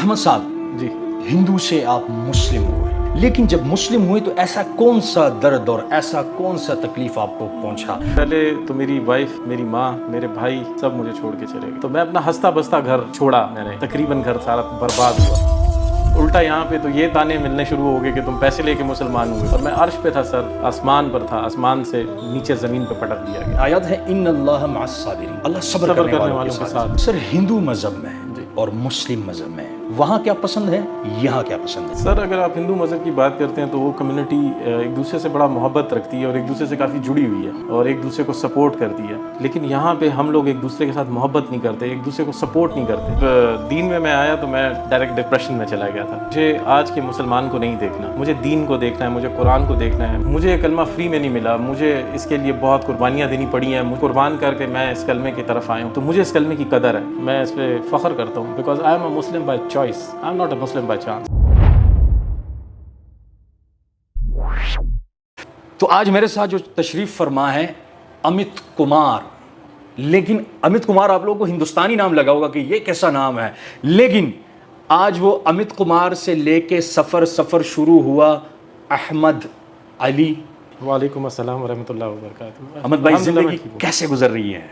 احمد صاحب جی ہندو سے آپ مسلم ہوئے، لیکن جب مسلم ہوئے تو ایسا کون سا درد اور ایسا کون سا تکلیف آپ کو پہنچا؟ پہلے تو میری وائف، میری ماں، میرے بھائی سب مجھے چھوڑ کے چلے گئے، تو میں اپنا ہنستا بستا گھر چھوڑا، میں نے تقریباً گھر سارا برباد ہوا۔ الٹا یہاں پہ تو یہ تانے ملنے شروع ہو گئے کہ تم پیسے لے کے مسلمان ہوئے، اور میں عرش پہ تھا، سر آسمان پر تھا، آسمان سے نیچے زمین پہ پٹک دیا گیا۔ آیات ہے ان اللہ مع الصابرین، اللہ صبر کرنے والوں کے ساتھ۔ سر ہندو مذہب میں اور مسلم مذہب میں وہاں کیا پسند ہے، یہاں کیا پسند ہے؟ سر اگر آپ ہندو مذہب کی بات کرتے ہیں تو وہ کمیونٹی ایک دوسرے سے بڑا محبت رکھتی ہے اور ایک دوسرے سے کافی جڑی ہوئی ہے اور ایک دوسرے کو سپورٹ کرتی ہے، لیکن یہاں پہ ہم لوگ ایک دوسرے کے ساتھ محبت نہیں کرتے، ایک دوسرے کو سپورٹ نہیں کرتے۔ دین میں آیا تو میں ڈائریکٹ ڈپریشن میں چلا گیا تھا۔ مجھے آج کے مسلمان کو نہیں دیکھنا، مجھے دین کو دیکھنا ہے، مجھے قرآن کو دیکھنا ہے۔ مجھے یہ کلمہ فری میں نہیں ملا، مجھے اس کے لیے بہت قربانیاں دینی پڑی ہیں، قربان کر کے میں اس کلمے کی طرف آیا ہوں، تو مجھے اس کلمے کی قدر ہے، میں اس پہ فخر کرتا ہوں، because I am a Muslim by choice, I am not a Muslim by chance. تو آج میرے ساتھ جو تشریف فرما ہے امت کمار، لیکن امت کمار آپ لوگوں کو ہندوستانی نام لگا ہوگا کہ یہ کیسا نام ہے، لیکن آج وہ امت کمار سے لے کے سفر شروع ہوا احمد علی۔ وعلیکم السلام ورحمۃ اللہ وبرکاتہ۔ احمد بھائی زندگی کیسے گزر رہی ہے؟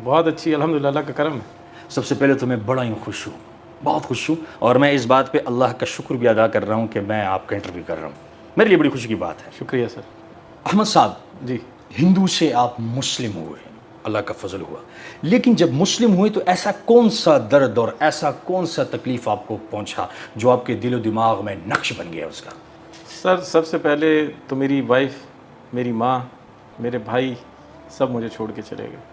بہت اچھی، الحمدللہ، اللہ کا کرم ہے۔ سب سے پہلے تو میں بڑا ہی خوش ہوں، بہت خوش ہوں، اور میں اس بات پہ اللہ کا شکر بھی ادا کر رہا ہوں کہ میں آپ کا انٹرویو کر رہا ہوں، میرے لیے بڑی خوشی کی بات ہے۔ شکریہ سر۔ احمد صاحب جی ہندو سے آپ مسلم ہوئے، اللہ کا فضل ہوا، لیکن جب مسلم ہوئے تو ایسا کون سا درد اور ایسا کون سا تکلیف آپ کو پہنچا جو آپ کے دل و دماغ میں نقش بن گیا اس کا؟ سر سب سے پہلے تو میری وائف، میری ماں، میرے بھائی سب مجھے چھوڑ کے چلے گئے۔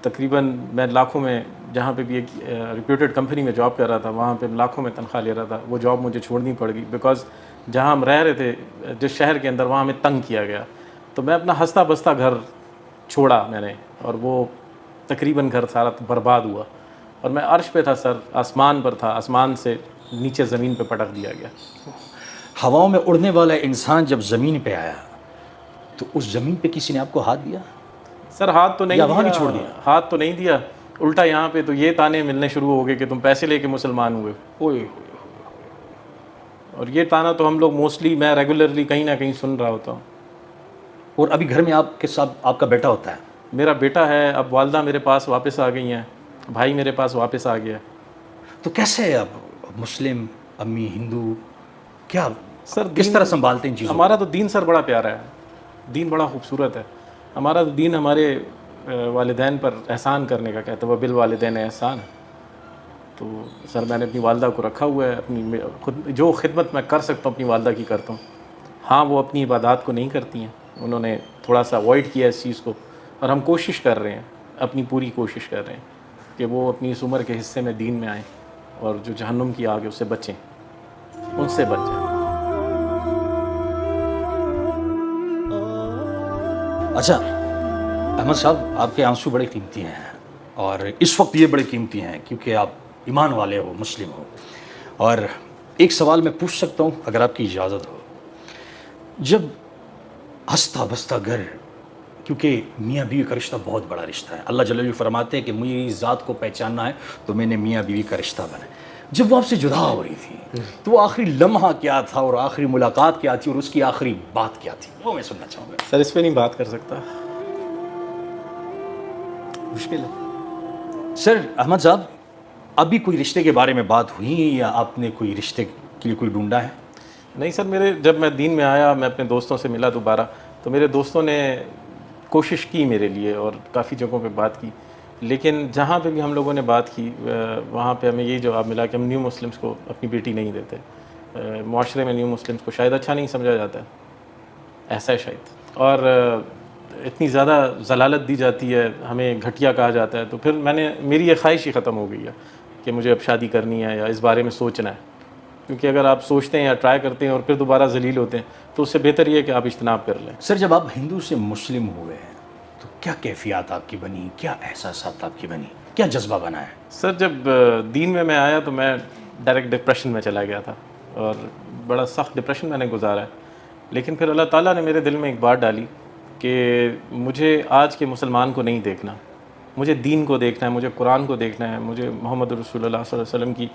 تقریباً میں لاکھوں میں، جہاں پہ بھی ایک ریپیوٹیڈ کمپنی میں جاب کر رہا تھا، وہاں پہ لاکھوں میں تنخواہ لے رہا تھا، وہ جاب مجھے چھوڑنی پڑ گئی، بیکاز جہاں ہم رہ رہے تھے جس شہر کے اندر، وہاں ہمیں تنگ کیا گیا، تو میں اپنا ہنستا بستا گھر چھوڑا میں نے، اور وہ تقریباً گھر سارا برباد ہوا، اور میں عرش پہ تھا، سر آسمان پر تھا، آسمان سے نیچے زمین پہ پٹک دیا گیا۔ ہواؤں میں اڑنے والا انسان جب زمین پہ آیا تو اس زمین پہ کسی نے آپ کو ہاتھ دیا؟ سر ہاتھ تو نہیں وہاں بھی دیا، چھوڑ دیا؟ ہاتھ تو نہیں دیا، الٹا یہاں پہ تو یہ تانے ملنے شروع ہو گئے کہ تم پیسے لے کے مسلمان ہوئے، اوئے اور یہ تانا تو ہم لوگ موسٹلی، میں ریگولرلی کہیں نہ کہیں سن رہا ہوتا ہوں۔ اور ابھی گھر میں آپ کے ساتھ آپ کا بیٹا ہوتا ہے؟ میرا بیٹا ہے، اب والدہ میرے پاس واپس آ گئی ہیں، بھائی میرے پاس واپس آ گیا۔ تو کیسے اب مسلم، امی ہندو، کیا سر کس طرح سنبھالتے ہیں ان چیزوں کو؟ ہمارا تو دین سر بڑا پیارا ہے، دین بڑا خوبصورت ہے، ہمارا تو دین ہمارے والدین پر احسان کرنے کا کہتا ہے، وہ بالوالدین احسان، تو سر میں نے اپنی والدہ کو رکھا ہوا ہے، اپنی خود جو خدمت میں کر سکتا ہوں اپنی والدہ کی کرتا ہوں۔ ہاں وہ اپنی عبادات کو نہیں کرتی ہیں، انہوں نے تھوڑا سا اوائڈ کیا اس چیز کو، اور ہم کوشش کر رہے ہیں، اپنی پوری کوشش کر رہے ہیں کہ وہ اپنی اس عمر کے حصے میں دین میں آئیں، اور جو جہنم کی آگ ہے اس سے بچیں، ان سے بچ جائیں۔ اچھا احمد صاحب، آپ کے آنسو بڑے قیمتی ہیں، اور اس وقت یہ بڑے قیمتی ہیں کیونکہ آپ ایمان والے ہو، مسلم ہو، اور ایک سوال میں پوچھ سکتا ہوں اگر آپ کی اجازت ہو؟ جب ہنستا بستا گھر، کیونکہ میاں بیوی کا رشتہ بہت بڑا رشتہ ہے، اللہ جل جلالہ فرماتے ہیں کہ میری ذات کو پہچاننا ہے تو میں نے میاں بیوی کا رشتہ بنایا، جب وہ آپ سے جدا ہو رہی تھی تو وہ آخری لمحہ کیا تھا اور آخری ملاقات کیا تھی اور اس کی آخری بات کیا تھی، وہ میں سننا چاہوں گا۔ سر اس پہ نہیں بات کر سکتا، مشکل ہے۔ سر احمد صاحب، ابھی کوئی رشتے کے بارے میں بات ہوئی یا آپ نے کوئی رشتے کے لیے کوئی ڈھونڈا ہے؟ نہیں سر، جب میں دین میں آیا، میں اپنے دوستوں سے ملا دوبارہ، تو میرے دوستوں نے کوشش کی میرے لیے اور کافی جگہوں پہ بات کی، لیکن جہاں پہ بھی ہم لوگوں نے بات کی وہاں پہ ہمیں یہی جواب ملا کہ ہم نیو مسلمس کو اپنی بیٹی نہیں دیتے، معاشرے میں نیو مسلمس کو شاید اچھا نہیں سمجھا جاتا ہے، ایسا ہے شاید، اور اتنی زیادہ ضلالت دی جاتی ہے، ہمیں گھٹیا کہا جاتا ہے، تو پھر میری یہ خواہش ہی ختم ہو گئی ہے کہ مجھے اب شادی کرنی ہے یا اس بارے میں سوچنا ہے، کیونکہ اگر آپ سوچتے ہیں یا ٹرائی کرتے ہیں اور پھر دوبارہ ذلیل ہوتے ہیں تو اس سے بہتر یہ ہے کہ آپ اجتناب کر لیں۔ سر جب آپ ہندو سے مسلم ہوئے ہیں تو کیا کیفیات آپ کی بنی، کیا احساسات آپ کی بنی، کیا جذبہ بنا ہے؟ سر جب دین میں آیا تو میں ڈائریکٹ ڈپریشن میں چلا گیا تھا، اور بڑا سخت ڈپریشن میں نے گزارا ہے، لیکن پھر اللہ تعالیٰ نے میرے دل میں ایک بات ڈالی کہ مجھے آج کے مسلمان کو نہیں دیکھنا، مجھے دین کو دیکھنا ہے، مجھے قرآن کو دیکھنا ہے، مجھے محمد رسول اللہ صلی اللہ علیہ وسلم کی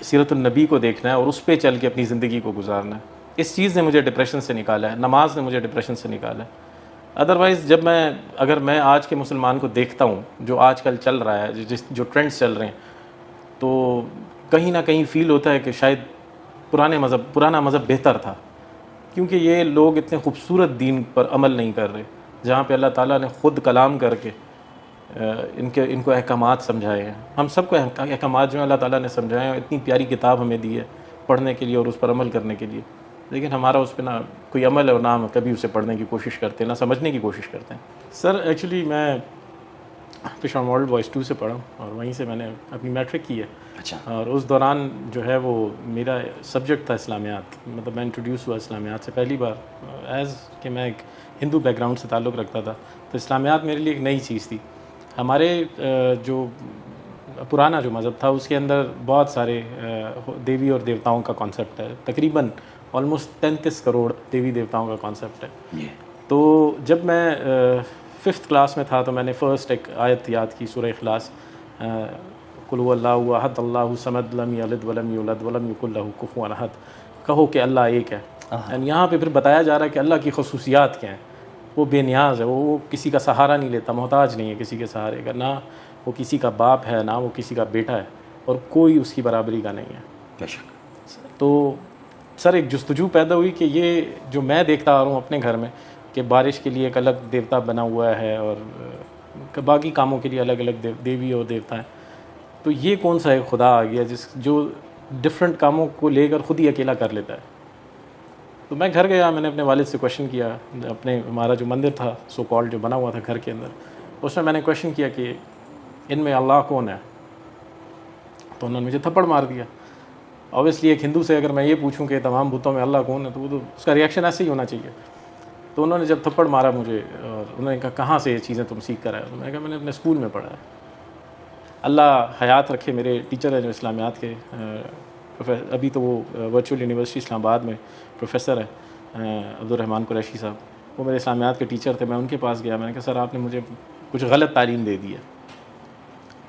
سیرت النبی کو دیکھنا ہے اور اس پہ چل کے اپنی زندگی کو گزارنا ہے. اس چیز نے مجھے ڈپریشن سے نکالا ہے, نماز نے مجھے ڈپریشن سے نکالا ہے. ادروائز اگر میں آج کے مسلمان کو دیکھتا ہوں جو آج کل چل رہا ہے, جو ٹرینڈز چل رہے ہیں, تو کہیں نہ کہیں فیل ہوتا ہے کہ شاید پرانا مذہب بہتر تھا, کیونکہ یہ لوگ اتنے خوبصورت دین پر عمل نہیں کر رہے, جہاں پہ اللہ تعالیٰ نے خود کلام کر کے ان کو احکامات سمجھائے ہیں. ہم سب کو احکامات جو ہیں اللہ تعالیٰ نے سمجھائے ہیں, اتنی پیاری کتاب ہمیں دی ہے پڑھنے کے لیے اور اس پر عمل کرنے کے لیے, لیکن ہمارا اس پہ نہ کوئی عمل ہے اور نہ ہم کبھی اسے پڑھنے کی کوشش کرتے ہیں, نہ سمجھنے کی کوشش کرتے ہیں. سر ایکچولی میں پشاور ماڈل بوائز 2 سے پڑھا ہوں اور وہیں سے میں نے اپنی میٹرک کی ہے. اچھا. اور اس دوران جو ہے وہ میرا سبجیکٹ تھا اسلامیات, مطلب میں انٹروڈیوس ہوا اسلامیات سے پہلی بار, ایز کہ میں ایک ہندو بیک گراؤنڈ سے تعلق رکھتا تھا, تو اسلامیات میرے لیے ایک نئی چیز تھی. ہمارے جو پرانا جو مذہب تھا اس کے اندر بہت سارے دیوی اور دیوتاؤں کا کانسیپٹ ہے, تقریباً آلموسٹ 33 کروڑ دیوی دیوتاؤں کا کانسیپٹ ہے. تو جب میں 5th کلاس میں تھا تو میں نے فرسٹ ایک آیت یاد کی, سورہ اخلاص, قل هو اللہ احد اللہ الصمد لم یلد ولم یولد ولم یکن لہ کفوا احد, کہو کہ اللہ ایک ہے. اینڈ یہاں پہ پھر بتایا جا رہا ہے کہ اللہ کی خصوصیات کیا ہیں. وہ بے نیاز ہے, وہ کسی کا سہارا نہیں لیتا, محتاج نہیں ہے کسی کے سہارے کا, نہ وہ کسی کا باپ ہے, نہ وہ کسی کا بیٹا ہے, اور کوئی اس کی برابری کا نہیں ہے. بے شک. تو سر ایک جستجو پیدا ہوئی کہ یہ جو میں دیکھتا آ رہا ہوں اپنے گھر میں کہ بارش کے لیے ایک الگ دیوتا بنا ہوا ہے اور باقی کاموں کے لیے الگ الگ دیوی اور دیوتا ہیں, تو یہ کون سا ایک خدا آ گیا جو ڈفرینٹ کاموں کو لے کر خود ہی اکیلا کر لیتا ہے. تو میں گھر گیا, میں نے اپنے والد سے کویشچن کیا, ہمارا جو مندر تھا سو کالڈ جو بنا ہوا تھا گھر کے اندر, اس میں نے کویشچن کیا کہ ان میں اللہ کون ہے. تو انہوں نے مجھے تھپڑ مار دیا. اوبیسلی ایک ہندو سے اگر میں یہ پوچھوں کہ تمام بتوں میں اللہ کون ہے, تو وہ تو اس کا ریئیکشن ایسے ہی ہونا چاہیے. تو انہوں نے جب تھپڑ مارا مجھے اور انہوں نے کہا کہاں سے یہ چیزیں تم سیکھ کر آئے, تو میں نے کہا میں نے اپنے اسکول میں پڑھا ہے. اللہ حیات رکھے, میرے ٹیچر ہیں جو اسلامیات کے, ابھی تو وہ ورچوئل یونیورسٹی اسلام آباد میں پروفیسر ہیں, عبدالرحمٰن قریشی صاحب, وہ میرے اسلامیات کے ٹیچر تھے. میں ان کے پاس گیا, میں نے کہا سر آپ نے مجھے کچھ غلط تعلیم دے دی ہے.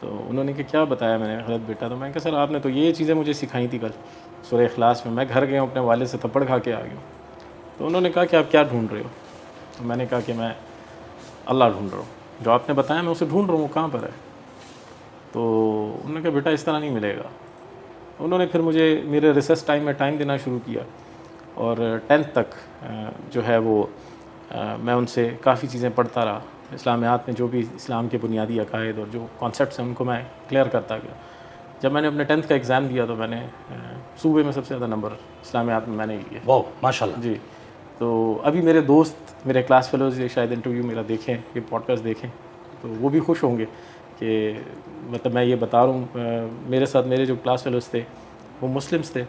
تو انہوں نے کہا کیا بتایا میں نے غلط بیٹا. تو میں نے کہا سر آپ نے تو یہ چیزیں مجھے سکھائی تھی کل سورہ اخلاص میں. میں گھر گیا ہوں, اپنے والد سے تھپڑ کھا کے آ گیا ہوں. تو انہوں نے کہا کہ آپ کیا ڈھونڈ رہے ہو. تو میں نے کہا کہ میں اللہ ڈھونڈ رہا ہوں, جو آپ نے بتایا میں اسے ڈھونڈ رہا ہوں, وہ کہاں پر ہے. تو انہوں نے کہا بیٹا اس طرح نہیں ملے گا. انہوں نے پھر مجھے میرے ریسرچ ٹائم میں ٹائم دینا شروع کیا, اور 10th تک جو ہے وہ میں ان سے کافی چیزیں پڑھتا رہا. اسلامیات میں جو بھی اسلام کے بنیادی عقائد اور جو کانسیپٹس ہیں ان کو میں کلیئر کرتا گیا. جب میں نے اپنے 10th کا ایگزام دیا تو میں نے صوبے میں سب سے زیادہ نمبر اسلامیات میں نے لیے. واو ماشاء اللہ. جی. تو ابھی میرے دوست, میرے کلاس فیلوز یہ شاید انٹرویو میرا دیکھیں, یہ پوڈ کاسٹ دیکھیں, تو وہ بھی خوش ہوں گے کہ مطلب میں یہ بتا رہا ہوں. میرے ساتھ میرے جو کلاس فیلوز تھے وہ مسلمس تھے,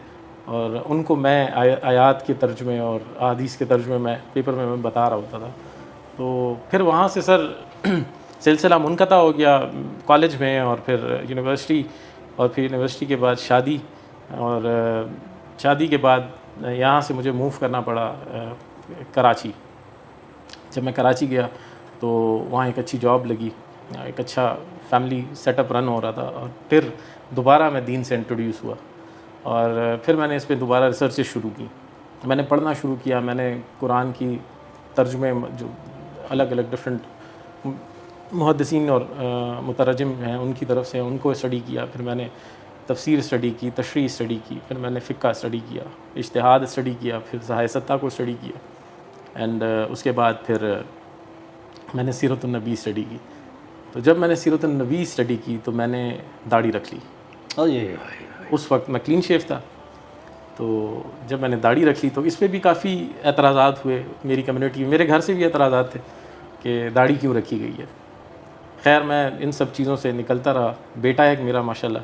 اور ان کو میں آیات کے ترجمے اور احادیث کے ترجمے میں پیپر میں بتا رہا ہوتا تھا. تو پھر وہاں سے سر سلسلہ منقطع ہو گیا کالج میں, اور پھر یونیورسٹی, اور پھر یونیورسٹی کے بعد شادی, اور شادی کے بعد یہاں سے مجھے موو کرنا پڑا کراچی. جب میں کراچی گیا تو وہاں ایک اچھی جاب لگی, ایک اچھا فیملی سیٹ اپ رن ہو رہا تھا, اور پھر دوبارہ میں دین سے انٹروڈیوس ہوا, اور پھر میں نے اس پہ دوبارہ ریسرچ شروع کی. میں نے پڑھنا شروع کیا. میں نے قرآن کی ترجمے جو الگ الگ ڈفرینٹ محدثین اور مترجم ہیں ان کی طرف سے, ان کو اسٹڈی کیا. پھر میں نے تفسیر اسٹڈی کی, تشریح اسٹڈی کی, پھر میں نے فقہ اسٹڈی کیا, اجتہاد اسٹڈی کیا, پھر صحائح ستہ کو اسٹڈی کیا, اینڈ اس کے بعد پھر میں نے سیرت النبی اسٹڈی کی. تو جب میں نے سیرت النبی اسٹڈی کی تو میں نے داڑھی رکھ لی. اس وقت میں کلین شیف تھا. تو جب میں نے داڑھی رکھ لی تو اس پہ بھی کافی اعتراضات ہوئے میری کمیونٹی میں. میرے گھر سے بھی اعتراضات تھے کہ داڑھی کیوں رکھی گئی ہے. خیر میں ان سب چیزوں سے نکلتا رہا. بیٹا ہے ایک میرا ماشاءاللہ,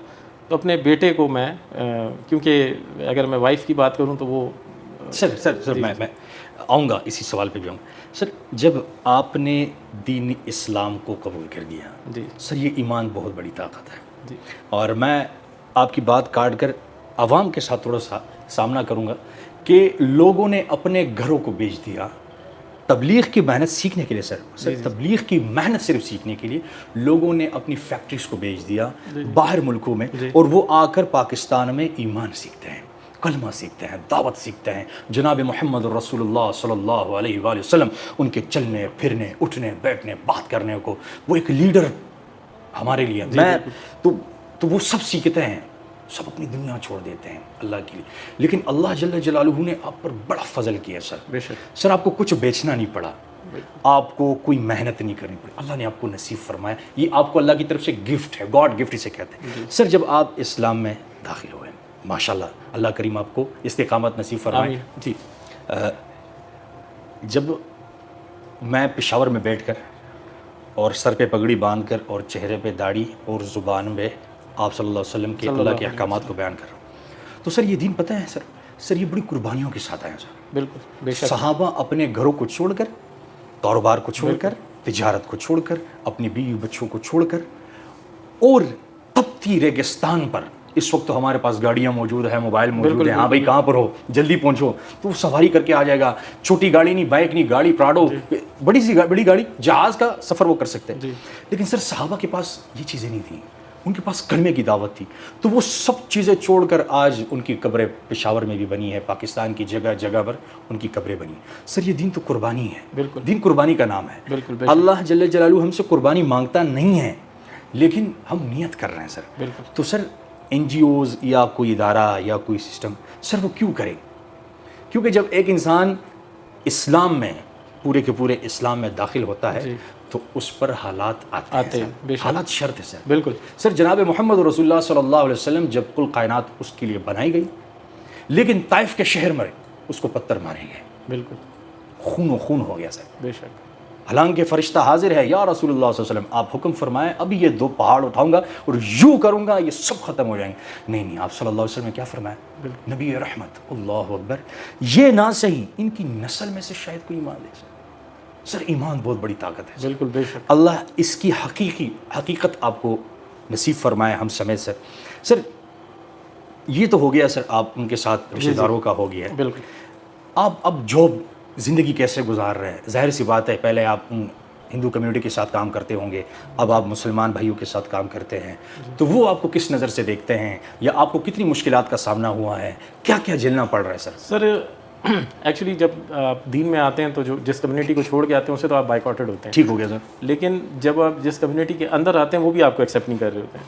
تو اپنے بیٹے کو میں کیونکہ اگر میں وائف کی بات کروں تو وہ سر میں آؤں گا, اسی سوال پہ بھی آؤں گا. سر جب آپ نے دین اسلام کو قبول کر دیا, جی سر یہ ایمان بہت بڑی طاقت ہے. جی. اور میں آپ کی بات کاٹ کر عوام کے ساتھ تھوڑا سا سامنا کروں گا کہ لوگوں نے اپنے گھروں کو بیچ دیا تبلیغ کی محنت سیکھنے کے لیے سر تبلیغ کی محنت صرف سیکھنے کے لیے لوگوں نے اپنی فیکٹریز کو بیچ دیا باہر ملکوں میں, اور وہ آ کر پاکستان میں ایمان سیکھتے ہیں, کلمہ سیکھتے ہیں, دعوت سیکھتے ہیں. جناب محمد رسول اللہ صلی اللہ علیہ وآلہ وسلم ان کے چلنے پھرنے اٹھنے بیٹھنے بات کرنے کو وہ ایک لیڈر ہمارے لیے میں تو وہ سب سیکھتے ہیں, سب اپنی دنیا چھوڑ دیتے ہیں اللہ کے لیے. لیکن اللہ جل جلالہ نے آپ پر بڑا فضل کیا سر. سر آپ کو کچھ بیچنا نہیں پڑا, آپ کو کوئی محنت نہیں کرنی پڑی, اللہ نے آپ کو نصیب فرمایا. یہ آپ کو اللہ کی طرف سے گفٹ ہے, گاڈ گفٹ اسے کہتے ہیں. سر جب آپ اسلام میں داخل ہوئے ماشاءاللہ اللہ کریم آپ کو استقامت نصیب فرمائے. جی جب میں پشاور میں بیٹھ کر اور سر پہ پگڑی باندھ کر اور چہرے پہ داڑھی اور زبان پہ آپ صلی اللہ علیہ وسلم کے اللہ کے احکامات کو بیان کر رہا ہوں, تو سر یہ دین پتہ ہے سر یہ بڑی قربانیوں کے ساتھ آیا سر. بالکل بے شک. صحابہ اپنے گھروں کو چھوڑ کر, کاروبار کو چھوڑ کر, تجارت کو چھوڑ کر, اپنی بیوی بچوں کو چھوڑ کر, اور تپتی ریگستان پر, اس وقت تو ہمارے پاس گاڑیاں موجود ہیں, موبائل موجود ہیں, ہاں بھائی کہاں پر ہو جلدی پہنچو, تو وہ سواری کر کے آ جائے گا. چھوٹی گاڑی نہیں, بائک نہیں, گاڑی پراڈو, بڑی گاڑی, جہاز کا سفر وہ کر سکتے ہیں. لیکن سر صحابہ کے پاس یہ چیزیں نہیں تھیں, ان کے پاس کلمے کی دعوت تھی. تو وہ سب چیزیں چھوڑ کر آج ان کی قبریں پشاور میں بھی بنی ہے, پاکستان کی جگہ جگہ پر ان کی قبریں بنی. سر یہ دین تو قربانی ہے, بالکل دین قربانی کا نام ہے. اللہ جل جلالہ ہم سے قربانی مانگتا نہیں ہے, لیکن ہم نیت کر رہے ہیں سر. تو سر این جی اوز یا کوئی ادارہ یا کوئی سسٹم سر وہ کیوں کرے؟ کیونکہ جب ایک انسان اسلام میں پورے کے پورے اسلام میں داخل ہوتا ہے تو اس پر حالات آتے ہیں. حالات شرط ہے سر. بالکل سر. جناب محمد رسول اللہ صلی اللہ علیہ وسلم جب کل کائنات اس کے لیے بنائی گئی, لیکن طائف کے شہر میں اس کو پتھر مارے گئے, بالکل خون و خون ہو گیا سر. بے شک. حالانکہ فرشتہ حاضر ہے, یا رسول اللہ صلی اللہ علیہ وسلم آپ حکم فرمائیں, ابھی یہ 2 پہاڑ اٹھاؤں گا اور یوں کروں گا یہ سب ختم ہو جائیں گے. نہیں آپ صلی اللہ علیہ وسلم نے کیا فرمایا؟ نبی رحمت, اللہ اکبر, یہ نہ صحیح ان کی نسل میں سے شاید کوئی ایمان لے. سر ایمان بہت بڑی طاقت ہے. بالکل بے شک. اللہ اس کی حقیقت آپ کو نصیب فرمائے ہم سمیت سر. سر یہ تو ہو گیا سر, آپ ان کے ساتھ رشتہ داروں کا ہو گیا ہے. بالکل. آپ اب جاب زندگی کیسے گزار رہے ہیں؟ ظاہر سی بات ہے پہلے آپ ہندو کمیونٹی کے ساتھ کام کرتے ہوں گے, اب آپ مسلمان بھائیوں کے ساتھ کام کرتے ہیں, تو وہ آپ کو کس نظر سے دیکھتے ہیں, یا آپ کو کتنی مشکلات کا سامنا ہوا ہے, کیا کیا جھیلنا پڑ رہا ہے سر؟ سر ایکچولی جب آپ دین میں آتے ہیں تو جس کمیونٹی کو چھوڑ کے آتے ہیں اسے تو آپ بائیکاٹڈ ہوتے ہیں. ٹھیک ہو گیا سر. لیکن جب آپ جس کمیونٹی کے اندر آتے ہیں وہ بھی آپ کو ایکسیپٹ نہیں کر رہے ہوتے ہیں.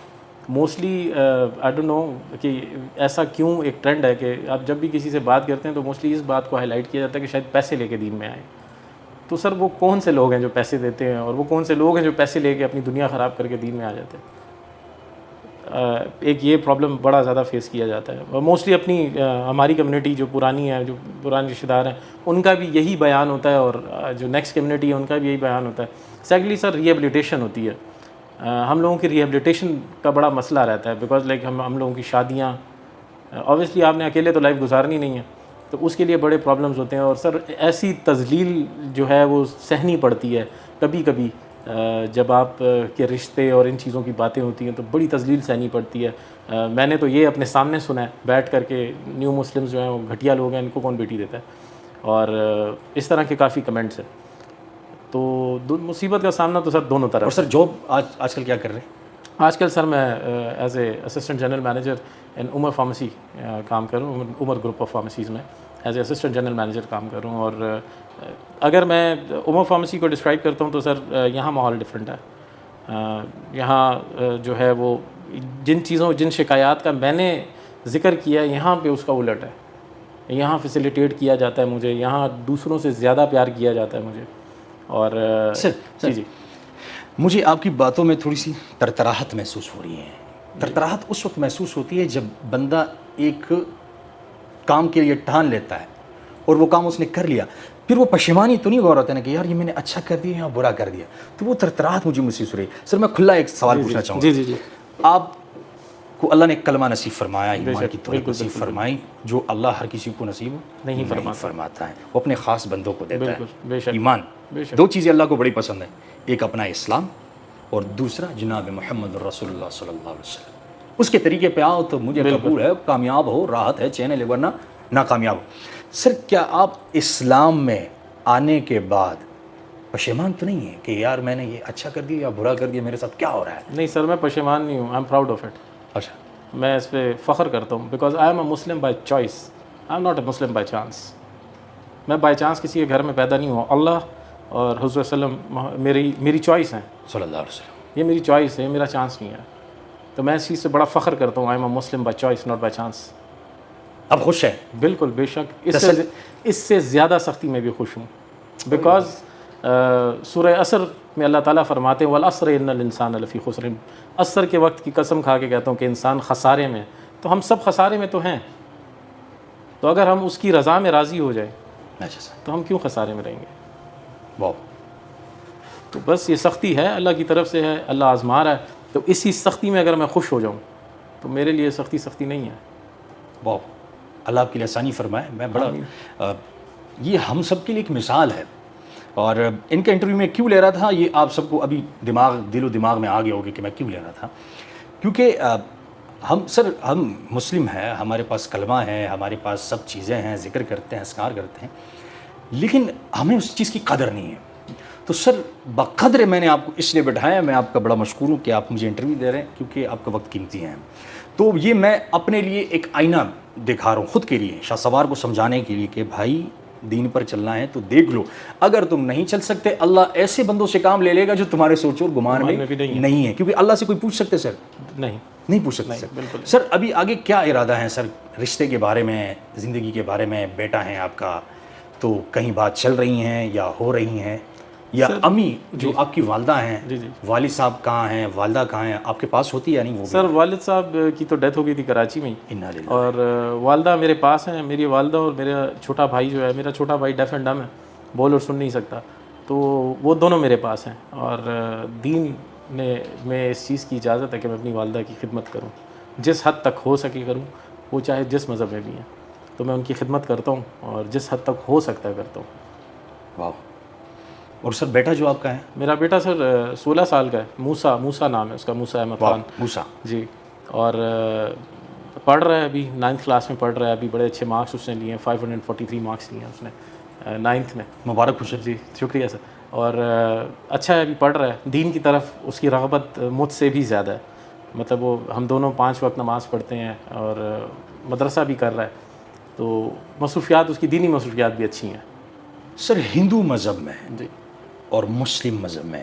موسٹلی آئی ڈونٹ نو کہ ایسا کیوں ایک ٹرینڈ ہے کہ آپ جب بھی کسی سے بات کرتے ہیں تو موسٹلی اس بات کو ہائی لائٹ کیا جاتا ہے کہ شاید پیسے لے کے دین میں آئیں. تو سر وہ کون سے لوگ ہیں جو پیسے دیتے ہیں, اور وہ کون سے لوگ ہیں جو پیسے لے کے اپنی دنیا خراب کر کے دین میں آ جاتے ہیں؟ ایک یہ پرابلم بڑا زیادہ فیس کیا جاتا ہے. اور موسٹلی اپنی ہماری کمیونٹی جو پرانی ہے, جو پرانے رشتہ دار ہیں, ان کا بھی یہی بیان ہوتا ہے, اور جو نیکسٹ کمیونٹی ہے ان کا بھی یہی بیان ہوتا ہے. سیکنڈلی سر ریہیبلیٹیشن ہوتی ہے. ہم لوگوں کی ریہیبلیٹیشن کا بڑا مسئلہ رہتا ہے, بیکاز لائک ہم لوگوں کی شادیاں اوبیسلی آپ نے اکیلے تو لائف گزارنی نہیں ہے, تو اس کے لیے بڑے پرابلمز ہوتے ہیں. اور سر ایسی تذلیل جو ہے وہ سہنی پڑتی ہے کبھی کبھی, جب آپ کے رشتے اور ان چیزوں کی باتیں ہوتی ہیں تو بڑی تذلیل سہنی پڑتی ہے. میں نے تو یہ اپنے سامنے سنا ہے بیٹھ کر کے, نیو مسلمز جو ہیں وہ گھٹیا لوگ ہیں, ان کو کون بیٹی دیتا ہے, اور اس طرح کے کافی کمنٹس ہیں. تو مصیبت کا سامنا تو سر دونوں طرف. اور سر جاب آج کل کیا کر رہے ہیں؟ آج کل سر میں as a assistant general manager in Umar pharmacy کام کر رہا ہوں. عمر گروپ آف فارمیسیز میں as a assistant general manager کام کر رہا ہوں. اور اگر میں عمر فارمیسی کو ڈسکرائب کرتا ہوں تو سر یہاں ماحول ڈفرینٹ ہے. یہاں جو ہے وہ جن شکایات کا میں نے ذکر کیا ہے, یہاں پہ اس کا الٹ ہے. یہاں فیسیلیٹیٹ کیا جاتا ہے مجھے, یہاں دوسروں سے زیادہ پیار کیا جاتا ہے مجھے. اور سر جی مجھے آپ کی باتوں میں تھوڑی سی ترتراہٹ محسوس ہو رہی ہے. ترتراہٹ اس وقت محسوس ہوتی ہے جب بندہ ایک کام کے لیے ٹھان لیتا ہے اور وہ کام اس نے کر لیا, پھر وہ پشیمانی تو نہیں غور ہوتا ہے کہ یار یہ میں نے اچھا کر دیا یا برا کر دیا, تو وہ ترتراہٹ مجھے محسوس ہو رہی ہے. سر میں کھلا ایک سوال پوچھنا چاہوں گا. جی آپ کو اللہ نے کلمہ نصیب فرمایا, ایمان کی توفیق نصیب فرمائی, جو اللہ ہر کسی کو نصیب نہیں فرماتا ہے, وہ اپنے خاص بندوں کو دیتا ہے. ایمان, 2 چیزیں اللہ کو بڑی پسند ہیں, ایک اپنا اسلام اور دوسرا جناب محمد رسول اللہ صلی اللہ علیہ وسلم. اس کے طریقے پہ آؤ تو مجھے قبول ہے, کامیاب ہو, راحت ہے, چین ہے, ورنہ ناکامیاب ہو. سر کیا آپ اسلام میں آنے کے بعد پشیمان تو نہیں ہے کہ یار میں نے یہ اچھا کر دیا یا برا کر دیا, میرے ساتھ کیا ہو رہا ہے؟ نہیں سر, میں پشیمان نہیں ہوں. I am proud of it. اچھا, میں اس پہ فخر کرتا ہوں, because I am a Muslim by choice, I am not a Muslim by chance. میں بائی چانس کسی کے گھر میں پیدا نہیں ہوا. اللہ اور حضور صلی اللہ علیہ وسلم میری چوائس ہیں. صلی اللہ علیہ وسلم. یہ میری چوائس ہے, میرا چانس نہیں ہے. تو میں اس چیز سے بڑا فخر کرتا ہوں. I am a Muslim by choice, not by chance. اب خوش ہے؟ بالکل, بے شک. اس سے زیادہ سختی میں بھی خوش ہوں, بیکاز سورہ عصر میں اللہ تعالیٰ فرماتے ہیں والعصر ان الانسان لفی خسر. عصر کے وقت کی قسم کھا کے کہتا ہوں کہ انسان خسارے میں. تو ہم سب خسارے میں تو ہیں. تو اگر ہم اس کی رضا میں راضی ہو جائیں تو ہم کیوں خسارے میں رہیں گے؟ واو. تو بس یہ سختی ہے اللہ کی طرف سے ہے, اللہ آزما رہا ہے. تو اسی سختی میں اگر میں خوش ہو جاؤں تو میرے لیے سختی نہیں ہے. واو, اللہ آپ کے لیے آسانی فرمائے. میں بڑا یہ ہم سب کے لیے ایک مثال ہے. اور ان کا انٹرویو میں کیوں لے رہا تھا یہ آپ سب کو ابھی دل و دماغ میں آ گیا ہوگا کہ میں کیوں لے رہا تھا. کیونکہ ہم مسلم ہیں, ہمارے پاس کلمہ ہے, ہمارے پاس سب چیزیں ہیں, ذکر کرتے ہیں, اذکار کرتے ہیں, لیکن ہمیں اس چیز کی قدر نہیں ہے. تو سر بقدر میں نے آپ کو اس لیے بٹھایا, میں آپ کا بڑا مشکور ہوں کہ آپ مجھے انٹرویو دے رہے ہیں, کیونکہ آپ کا وقت قیمتی ہے. تو یہ میں اپنے لیے ایک آئینہ دکھا رہا ہوں خود کے لیے, شاہ سوار کو سمجھانے کے لیے کہ بھائی دین پر چلنا ہے تو دیکھ لو. اگر تم نہیں چل سکتے اللہ ایسے بندوں سے کام لے لے گا جو تمہارے سوچ اور گمان میں نہیں ہے, کیونکہ اللہ سے کوئی پوچھ سکتے سر؟ نہیں پوچھ سکتے سر. سر ابھی آگے کیا ارادہ ہے سر رشتے کے بارے میں, زندگی کے بارے میں؟ بیٹا ہے آپ کا, تو کہیں بات چل رہی ہیں یا ہو رہی ہیں, یا امی جو آپ کی والدہ ہیں, والد صاحب کہاں ہیں, والدہ کہاں ہیں, آپ کے پاس ہوتی ہے یا نہیں؟ وہ سر والد صاحب کی تو ڈیتھ ہو گئی تھی کراچی میں, اور والدہ میرے پاس ہیں. میری والدہ اور میرا چھوٹا بھائی جو ہے, میرا چھوٹا بھائی ڈیف اینڈ ڈم ہے, بول اور سن نہیں سکتا, تو وہ دونوں میرے پاس ہیں. اور دین نے میں اس چیز کی اجازت ہے کہ میں اپنی والدہ کی خدمت کروں, جس حد تک ہو سکے کروں, وہ چاہے جس مذہب میں بھی ہیں, تو میں ان کی خدمت کرتا ہوں اور جس حد تک ہو سکتا ہے کرتا ہوں. واہ. اور سر بیٹا جو آپ کا ہے؟ میرا بیٹا سر 16 سال کا ہے, موسیٰ نام ہے اس کا, موسیٰ احمد خان. موسیٰ جی. اور پڑھ رہا ہے ابھی 9th کلاس میں پڑھ رہا ہے. ابھی بڑے اچھے مارکس اس نے لیے ہیں, 543 مارکس لیے ہیں اس نے 9th میں. مبارک ہو سر. جی شکریہ سر. اور اچھا ہے, ابھی پڑھ رہا ہے. دین کی طرف اس کی رغبت مجھ سے بھی زیادہ ہے. مطلب وہ ہم دونوں 5 وقت نماز پڑھتے ہیں اور مدرسہ بھی کر رہا ہے, تو مصروفیات اس کی دینی مصروفیات بھی اچھی ہیں. سر ہندو مذہب میں جی اور مسلم مذہب میں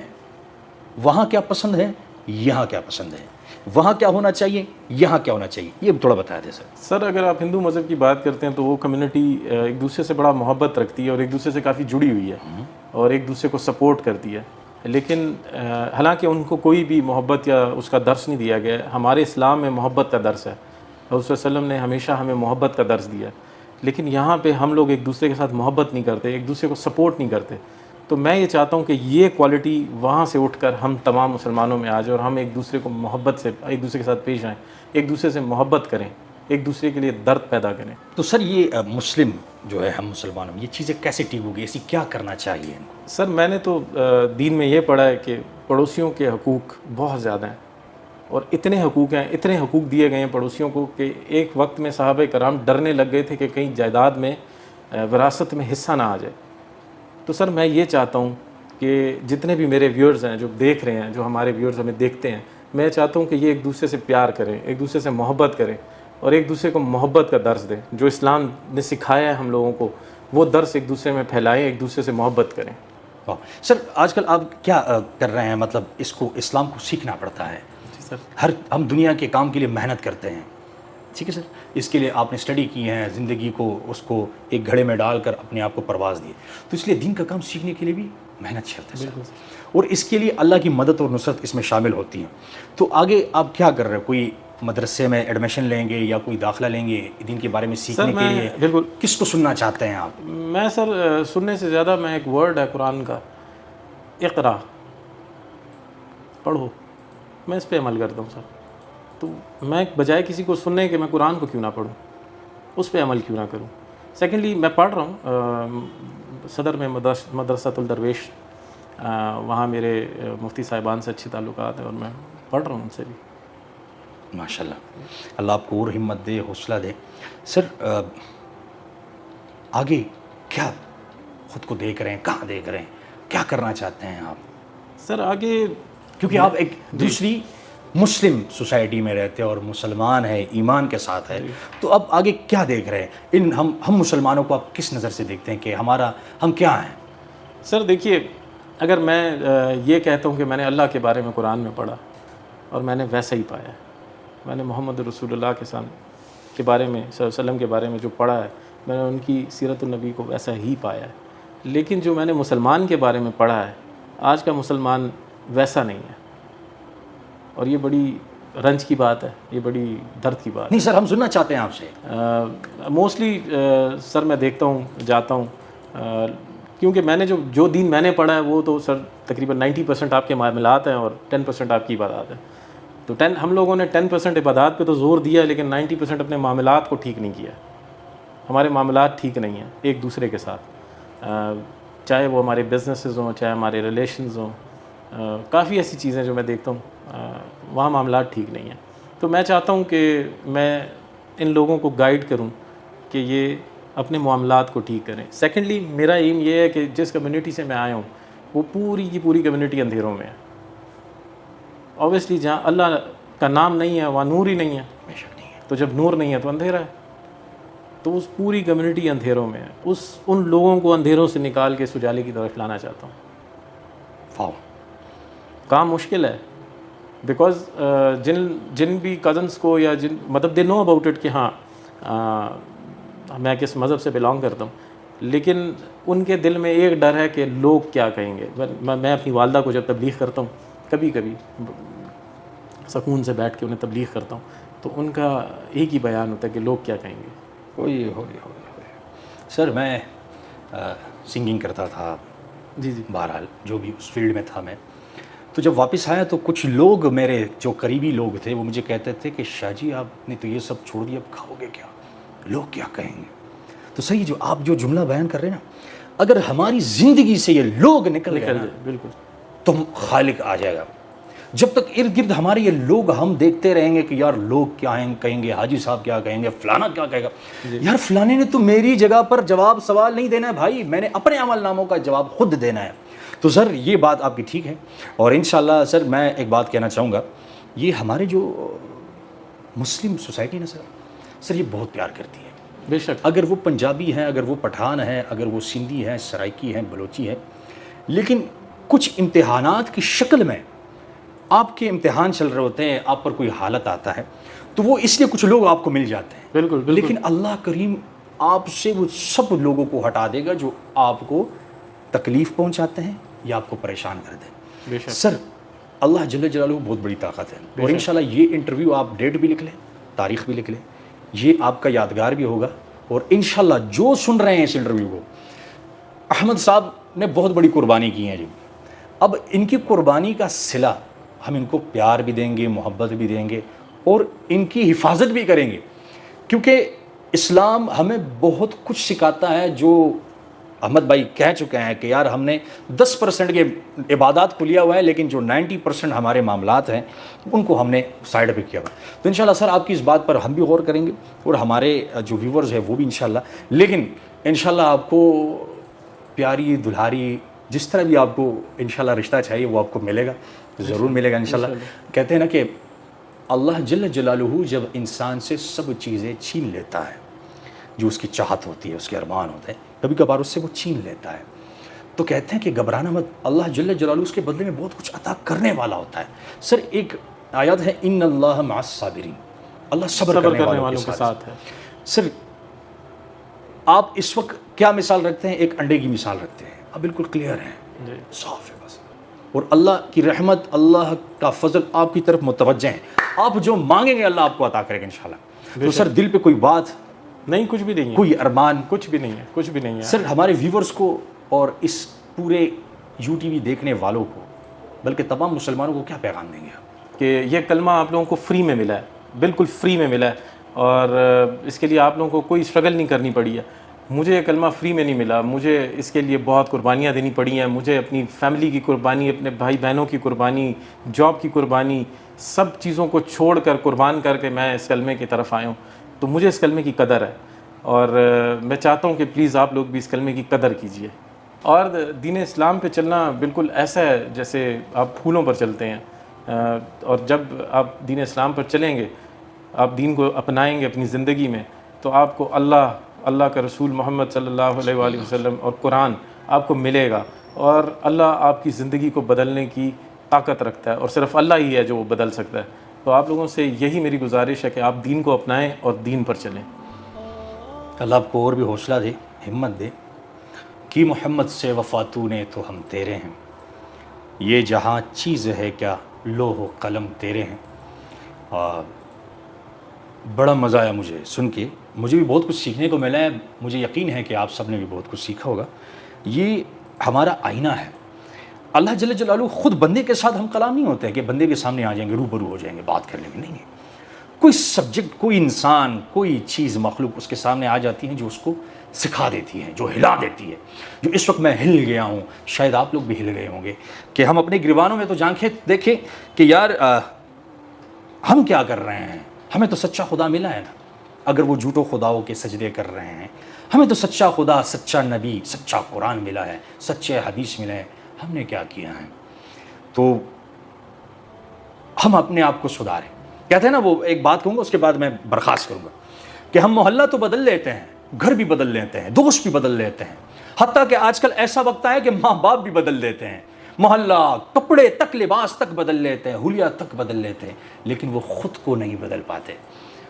وہاں کیا پسند ہے, یہاں کیا پسند ہے, وہاں کیا ہونا چاہیے, یہاں کیا ہونا چاہیے, یہ تھوڑا بتا دیں سر. سر اگر آپ ہندو مذہب کی بات کرتے ہیں تو وہ کمیونٹی ایک دوسرے سے بڑا محبت رکھتی ہے اور ایک دوسرے سے کافی جڑی ہوئی ہے اور ایک دوسرے کو سپورٹ کرتی ہے. لیکن حالانکہ ان کو کوئی بھی محبت یا اس کا درس نہیں دیا گیا. ہمارے اسلام میں محبت کا درس ہے, حضور صلی اللہ علیہ وسلم نے ہمیشہ ہمیں محبت کا درس دیا. لیکن یہاں پہ ہم لوگ ایک دوسرے کے ساتھ محبت نہیں کرتے, ایک دوسرے کو سپورٹ نہیں کرتے. تو میں یہ چاہتا ہوں کہ یہ کوالٹی وہاں سے اٹھ کر ہم تمام مسلمانوں میں آ جائے اور ہم ایک دوسرے کو محبت سے ایک دوسرے کے ساتھ پیش آئیں, ایک دوسرے سے محبت کریں, ایک دوسرے کے لیے درد پیدا کریں. تو سر یہ مسلم جو ہے, ہم مسلمانوں میں یہ چیزیں کیسے ٹھیک ہوگی, ایسی کیا کرنا چاہیے ان کو؟ سر میں نے تو دین میں یہ پڑھا ہے کہ پڑوسیوں کے حقوق بہت زیادہ ہیں, اور اتنے حقوق ہیں, اتنے حقوق دیے گئے ہیں پڑوسیوں کو کہ ایک وقت میں صحابہ کرام ڈرنے لگ گئے تھے کہ کہیں جائیداد میں وراثت میں حصہ نہ آ جائے. تو سر میں یہ چاہتا ہوں کہ جتنے بھی میرے ویورز ہیں جو دیکھ رہے ہیں, جو ہمارے ویورز ہمیں دیکھتے ہیں, میں چاہتا ہوں کہ یہ ایک دوسرے سے پیار کریں, ایک دوسرے سے محبت کریں اور ایک دوسرے کو محبت کا درس دیں. جو اسلام نے سکھایا ہے ہم لوگوں کو وہ درس ایک دوسرے میں پھیلائیں, ایک دوسرے سے محبت کریں. سر آج کل آپ کیا کر رہے ہیں, مطلب اس کو اسلام کو سیکھنا پڑتا ہے. جی سر. ہم دنیا کے کام کے لیے محنت کرتے ہیں, ٹھیک ہے سر, اس کے لیے آپ نے اسٹڈی کی ہے, زندگی کو اس کو ایک گھڑے میں ڈال کر اپنے آپ کو پرواز دی, تو اس لیے دین کا کام سیکھنے کے لیے بھی محنت شرط ہے سر, اور اس کے لیے اللہ کی مدد اور نصرت اس میں شامل ہوتی ہیں. تو آگے آپ کیا کر رہے ہیں, کوئی مدرسے میں ایڈمیشن لیں گے یا کوئی داخلہ لیں گے دین کے بارے میں سیکھنے کے لیے؟ بالکل. کس کو سننا چاہتے ہیں آپ؟ میں سر سننے سے زیادہ میں ایک ورڈ ہے قرآن کا, اقرا, پڑھو, میں اس پہ عمل کرتا ہوں سر. تو میں بجائے کسی کو سننے کہ میں قرآن کو کیوں نہ پڑھوں, اس پہ عمل کیوں نہ کروں. سیکنڈلی میں پڑھ رہا ہوں صدر میں مدرسۃ الدرویش, وہاں میرے مفتی صاحبان سے اچھے تعلقات ہیں اور میں پڑھ رہا ہوں ان سے بھی. ماشاء اللہ, اللہ آپ کو اور ہمت دے, حوصلہ دے. سر آگے کیا خود کو دیکھ رہے ہیں, کہاں دیکھ رہے ہیں, کیا کرنا چاہتے ہیں آپ؟ سر آگے کیونکہ آپ ایک دوسری مسلم سوسائٹی میں رہتے ہیں اور مسلمان ہے, ایمان کے ساتھ ہے, تو اب آگے کیا دیکھ رہے ہیں؟ ہم مسلمانوں کو آپ کس نظر سے دیکھتے ہیں کہ ہم کیا ہیں؟ سر دیکھیے, اگر میں یہ کہتا ہوں کہ میں نے اللہ کے بارے میں قرآن میں پڑھا اور میں نے ویسا ہی پایا ہے, میں نے محمد رسول اللہ کے بارے میں صلی اللہ علیہ وسلم کے بارے میں جو پڑھا ہے, میں نے ان کی سیرت النبی کو ویسا ہی پایا ہے. لیکن جو میں نے مسلمان کے بارے میں پڑھا ہے, آج کا مسلمان ویسا نہیں ہے, اور یہ بڑی رنج کی بات ہے, یہ بڑی درد کی بات ہے. نہیں سر, ہم سننا چاہتے ہیں آپ سے. موسٹلی سر میں دیکھتا ہوں, جاتا ہوں, کیونکہ میں نے جو دین میں نے پڑھا ہے وہ تو سر تقریباً 90% آپ کے معاملات ہیں اور 10% آپ کی عبادات ہیں. تو ہم لوگوں نے 10% عبادات پہ تو زور دیا, لیکن 90% اپنے معاملات کو ٹھیک نہیں کیا. ہمارے معاملات ٹھیک نہیں ہیں ایک دوسرے کے ساتھ, چاہے وہ ہمارے بزنسز ہوں, چاہے ہمارے ریلیشنز ہوں, کافی ایسی چیزیں جو میں دیکھتا ہوں وہاں معاملات ٹھیک نہیں ہیں. تو میں چاہتا ہوں کہ میں ان لوگوں کو گائیڈ کروں کہ یہ اپنے معاملات کو ٹھیک کریں. سیکنڈلی میرا ایم یہ ہے کہ جس کمیونٹی سے میں آیا ہوں وہ پوری کی پوری کمیونٹی اندھیروں میں ہے. اوبیسلی جہاں اللہ کا نام نہیں ہے وہاں نور ہی نہیں ہے, تو جب نور نہیں ہے تو اندھیرا ہے. تو اس پوری کمیونٹی اندھیروں میں ہے. ان لوگوں کو اندھیروں سے نکال کے سجالے کی طرف لانا چاہتا ہوں. کام مشکل ہے, بیکاز جن بھی کزنس کو یا مطلب دے نو اباؤٹ اٹ کہ ہاں میں کس مذہب سے بلانگ کرتا ہوں, لیکن ان کے دل میں ایک ڈر ہے کہ لوگ کیا کہیں گے. میں اپنی والدہ کو جب تبلیغ کرتا ہوں, کبھی کبھی سکون سے بیٹھ کے انہیں تبلیغ کرتا ہوں, تو ان کا ایک ہی بیان ہوتا ہے کہ لوگ کیا کہیں گے. ہوئی سر, میں سنگنگ کرتا تھا, جی بہرحال جو بھی اس فیلڈ میں تھا میں, تو جب واپس آیا تو کچھ لوگ میرے جو قریبی لوگ تھے وہ مجھے کہتے تھے کہ شاہ جی آپ نے تو یہ سب چھوڑ دیا, اب کھاؤ گے کیا, لوگ کیا کہیں گے. تو صحیح جو آپ جو جملہ بیان کر رہے ہیں نا, اگر ہماری زندگی سے یہ لوگ نکل گئے بالکل تو خالق آ جائے گا. جب تک ارد گرد ہمارے یہ لوگ ہم دیکھتے رہیں گے کہ یار لوگ کیا کہیں گے, حاجی صاحب کیا کہیں گے, فلانا کیا کہے گا, یار فلانے نے تو میری جگہ پر جواب سوال نہیں دینا ہے بھائی, میں نے اپنے عمل ناموں کا جواب خود دینا ہے. تو سر یہ بات آپ کی ٹھیک ہے, اور انشاءاللہ سر میں ایک بات کہنا چاہوں گا, یہ ہمارے جو مسلم سوسائٹی نا سر یہ بہت پیار کرتی ہے. بے شک, اگر وہ پنجابی ہیں, اگر وہ پٹھان ہیں, اگر وہ سندھی ہیں, سرائکی ہیں, بلوچی ہیں, لیکن کچھ امتحانات کی شکل میں آپ کے امتحان چل رہے ہوتے ہیں, آپ پر کوئی حالت آتا ہے, تو وہ اس لیے کچھ لوگ آپ کو مل جاتے ہیں. بالکل. لیکن اللہ کریم آپ سے وہ سب لوگوں کو ہٹا دے گا جو آپ کو تکلیف پہنچاتے ہیں یا آپ کو پریشان کر دیں. بے شک سر اللہ جل جلالہ بہت بڑی طاقت ہے, اور انشاءاللہ یہ انٹرویو آپ ڈیٹ بھی لکھ لیں, تاریخ بھی لکھ لیں, یہ آپ کا یادگار بھی ہوگا. اور انشاءاللہ جو سن رہے ہیں اس انٹرویو کو, احمد صاحب نے بہت بڑی قربانی کی ہے جی, اب ان کی قربانی کا صلہ ہم ان کو پیار بھی دیں گے, محبت بھی دیں گے, اور ان کی حفاظت بھی کریں گے, کیونکہ اسلام ہمیں بہت کچھ سکھاتا ہے. جو احمد بھائی کہہ چکے ہیں کہ یار ہم نے 10% کے عبادات کو لیا ہوا ہے, لیکن جو 90% ہمارے معاملات ہیں ان کو ہم نے سائڈ پہ کیا ہوا ہے. تو انشاءاللہ سر آپ کی اس بات پر ہم بھی غور کریں گے, اور ہمارے جو ویورز ہیں وہ بھی انشاءاللہ. لیکن انشاءاللہ آپ کو پیاری دلہاری جس طرح بھی آپ کو انشاءاللہ رشتہ چاہیے وہ آپ کو ملے گا, ضرور ملے گا انشاءاللہ. کہتے ہیں نا کہ اللہ جل جلالہ جب انسان سے سب چیزیں چھین لیتا ہے, جو اس کی چاہت ہوتی ہے, اس کے ارمان ہوتے ہیں, کبھی کبھار اس سے وہ چھین لیتا ہے, تو کہتے ہیں کہ گھبرانا مت, اللہ جل جلالہ اس کے بدلے میں بہت کچھ عطا کرنے والا ہوتا ہے. سر ایک آیت ہے, ان اللہ مع الصابرین, اللہ صبر کرنے والوں کے ساتھ ہے. سر آپ اس وقت کیا مثال رکھتے ہیں؟ ایک انڈے کی مثال رکھتے ہیں, آپ بالکل کلیئر ہیں, صاف ہے بس, اور اللہ کی رحمت, اللہ کا فضل آپ کی طرف متوجہ ہیں. آپ جو مانگیں گے اللہ آپ کو عطا کرے گا انشاءاللہ. تو سر دل پہ کوئی بات نہیں, کچھ بھی نہیں ہے, کوئی ارمان کچھ بھی نہیں ہے, کچھ بھی نہیں ہے. سر ہمارے ویورز کو اور اس پورے یو ٹی وی دیکھنے والوں کو, بلکہ تمام مسلمانوں کو کیا پیغام دیں گے آپ؟ کہ یہ کلمہ آپ لوگوں کو فری میں ملا ہے, بالکل فری میں ملا ہے, اور اس کے لیے آپ لوگوں کو کوئی اسٹرگل نہیں کرنی پڑی ہے. مجھے یہ کلمہ فری میں نہیں ملا, مجھے اس کے لیے بہت قربانیاں دینی پڑی ہیں. مجھے اپنی فیملی کی قربانی, اپنے بھائی بہنوں کی قربانی, جاب کی قربانی, سب چیزوں کو چھوڑ کر قربان کر کے میں اس کلمے کی طرف آیا ہوں. تو مجھے اس کلمے کی قدر ہے, اور میں چاہتا ہوں کہ پلیز آپ لوگ بھی اس کلمے کی قدر کیجئے. اور دین اسلام پہ چلنا بالکل ایسا ہے جیسے آپ پھولوں پر چلتے ہیں، اور جب آپ دین اسلام پر چلیں گے، آپ دین کو اپنائیں گے اپنی زندگی میں، تو آپ کو اللہ کا رسول محمد صلی اللہ علیہ وآلہ وسلم اور قرآن آپ کو ملے گا، اور اللہ آپ کی زندگی کو بدلنے کی طاقت رکھتا ہے، اور صرف اللہ ہی ہے جو وہ بدل سکتا ہے۔ تو آپ لوگوں سے یہی میری گزارش ہے کہ آپ دین کو اپنائیں اور دین پر چلیں۔ اللہ آپ کو اور بھی حوصلہ دے، ہمت دے کہ محمد سے وفاتو نے تو ہم تیرے ہیں، یہ جہاں چیز ہے کیا لوح و قلم تیرے ہیں۔ بڑا مزہ آیا مجھے سن کے، مجھے بھی بہت کچھ سیکھنے کو ملا ہے، مجھے یقین ہے کہ آپ سب نے بھی بہت کچھ سیکھا ہوگا۔ یہ ہمارا آئینہ ہے، اللہ جل جلالہ خود بندے کے ساتھ ہم کلام نہیں ہوتے ہیں کہ بندے کے سامنے آ جائیں گے، روبرو ہو جائیں گے، بات کر لیں گے، نہیں ہے۔ کوئی سبجیکٹ، کوئی انسان، کوئی چیز، مخلوق اس کے سامنے آ جاتی ہے جو اس کو سکھا دیتی ہے، جو ہلا دیتی ہے۔ جو اس وقت میں ہل گیا ہوں، شاید آپ لوگ بھی ہل گئے ہوں گے کہ ہم اپنے گریبانوں میں تو جھانکیں دیکھیں کہ یار ہم کیا کر رہے ہیں، ہمیں تو سچا خدا ملا ہے نا، اگر وہ جھوٹوں خداؤں کے سجدے کر رہے ہیں، ہمیں تو سچا خدا، سچا نبی، سچا قرآن ملا ہے، سچے حدیث ملے ہیں، ہم نے کیا کیا ہے؟ تو ہم اپنے آپ کو سدھاریں۔ کہتے ہیں نا، وہ ایک بات کہوں گا اس کے بعد میں برخاست کروں گا، کہ ہم محلہ تو بدل لیتے ہیں، گھر بھی بدل لیتے ہیں، دوست بھی بدل لیتے ہیں، حتیٰ کہ آج کل ایسا وقت ہے کہ ماں باپ بھی بدل لیتے ہیں، محلہ، کپڑے تک، لباس تک بدل لیتے ہیں، حلیہ تک بدل لیتے ہیں، لیکن وہ خود کو نہیں بدل پاتے۔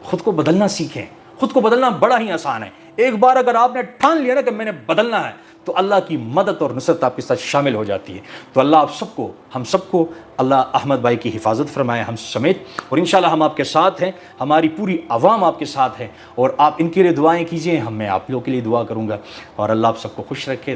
خود کو بدلنا سیکھیں، خود کو بدلنا بڑا ہی آسان ہے۔ ایک بار اگر آپ نے ٹھان لیا نا کہ میں نے بدلنا ہے، تو اللہ کی مدد اور نصرت آپ کے ساتھ شامل ہو جاتی ہے۔ تو اللہ آپ سب کو، ہم سب کو، اللہ احمد بھائی کی حفاظت فرمائے، ہم سمیت، اور انشاءاللہ ہم آپ کے ساتھ ہیں، ہماری پوری عوام آپ کے ساتھ ہے، اور آپ ان کے لیے دعائیں کیجئے، میں آپ لوگوں کے لیے دعا کروں گا، اور اللہ آپ سب کو خوش رکھے۔